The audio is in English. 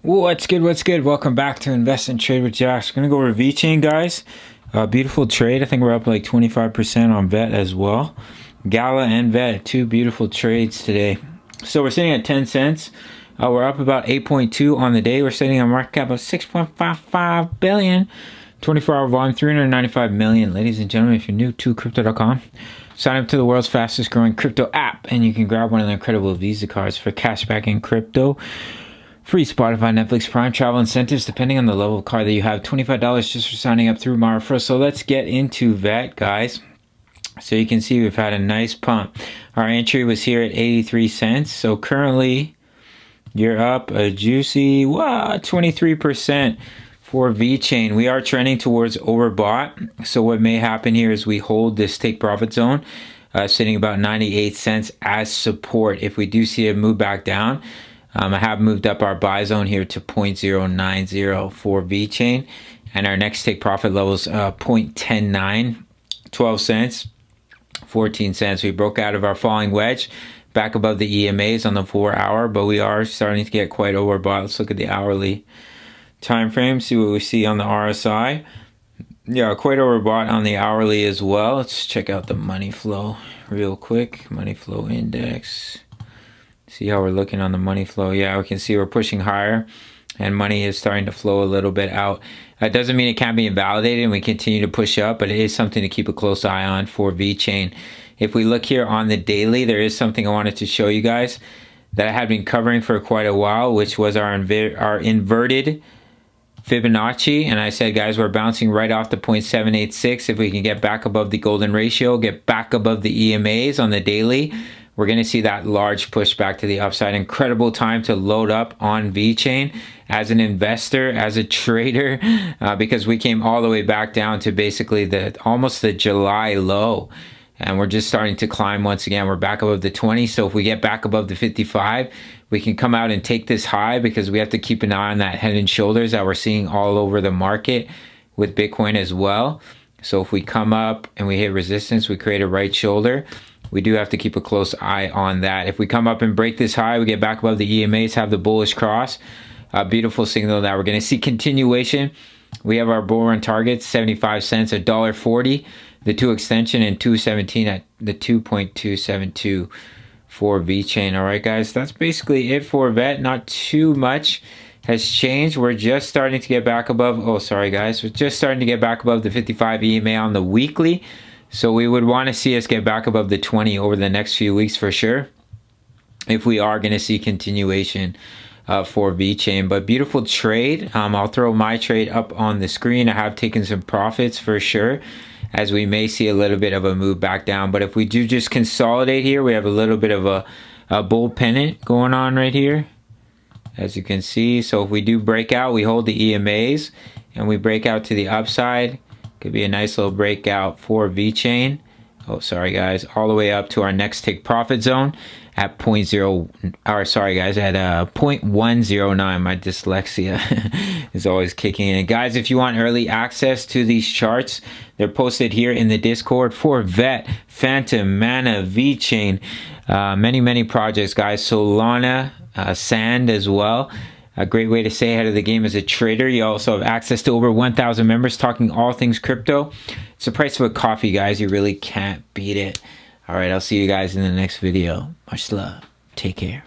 What's good? What's good? Welcome back to Invest and Trade with Jax. We're gonna go over Vechain, guys. Beautiful trade. I think we're up like 25% on Vet as well. Gala and Vet, two beautiful trades today. So we're sitting at 10 cents. We're up about 8.2 on the day. We're sitting on market cap of 6.55 billion. 24-hour volume, 395 million. Ladies and gentlemen, if you're new to crypto.com, sign up to the world's fastest growing crypto app, and you can grab one of the incredible Visa cards for cashback in crypto. Free Spotify, Netflix, Prime, travel incentives, depending on the level of card that you have. $25 just for signing up through my referral. So let's get into Vet, guys. So you can see we've had a nice pump. Our entry was here at 83 cents. So currently, you're up a juicy 23% for Vechain. We are trending towards overbought. So what may happen here is we hold this take profit zone, sitting about 98 cents as support. If we do see it move back down, I have moved up our buy zone here to 0.090 for Vechain, and our next take profit levels 0.109, 12 cents, 14 cents. We broke out of our falling wedge back above the EMAs on the 4-hour, but we are starting to get quite overbought. Let's look at the hourly time frame, see what we see on the RSI. Yeah, quite overbought on the hourly as well. Let's check out the money flow real quick. Money flow index. See how we're looking on the money flow. Yeah, we can see we're pushing higher and money is starting to flow a little bit out. That doesn't mean it can't be invalidated and we continue to push up, but it is something to keep a close eye on for Vechain. If we look here on the daily, there is something I wanted to show you guys that I had been covering for quite a while, which was our inverted Fibonacci. And I said, guys, we're bouncing right off the 0.786. If we can get back above the golden ratio, get back above the EMAs on the daily, we're going to see that large push back to the upside. Incredible time to load up on Vechain as an investor, as a trader, because we came all the way back down to basically almost the July low. And we're just starting to climb once again. We're back above the 20. So if we get back above the 55, we can come out and take this high, because we have to keep an eye on that head and shoulders that we're seeing all over the market with Bitcoin as well. So if we come up and we hit resistance, we create a right shoulder. We do have to keep a close eye on that. If we come up and break this high, we get back above the EMAs, have the bullish cross. A beautiful signal that we're going to see continuation. We have our bull run targets, 75 cents, $1.40, the 2 extension, and 217 at the 2.272 for Vechain. All right, guys, that's basically it for Vet. Not too much has changed. We're just starting to get back above. Oh, sorry, guys. We're just starting to get back above the 55 EMA on the weekly. So we would want to see us get back above the 20 over the next few weeks for sure, if we are going to see continuation for Vechain. But beautiful trade. I'll throw my trade up on the screen. I have taken some profits for sure, as we may see a little bit of a move back down. But if we do just consolidate here, we have a little bit of a bull pennant going on right here, as you can see. So if we do break out, we hold the EMAs and we break out to the upside. Could be a nice little breakout for Vechain. Oh, sorry, guys. All the way up to our next take profit zone at 0.109. My dyslexia is always kicking in. Guys, if you want early access to these charts, they're posted here in the Discord for Vet, Phantom, Mana, Vechain, many projects, guys. Solana, Sand as well. A great way to stay ahead of the game as a trader. You also have access to over 1,000 members talking all things crypto. It's the price of a coffee, guys. You really can't beat it. All right, I'll see you guys in the next video. Much love. Take care.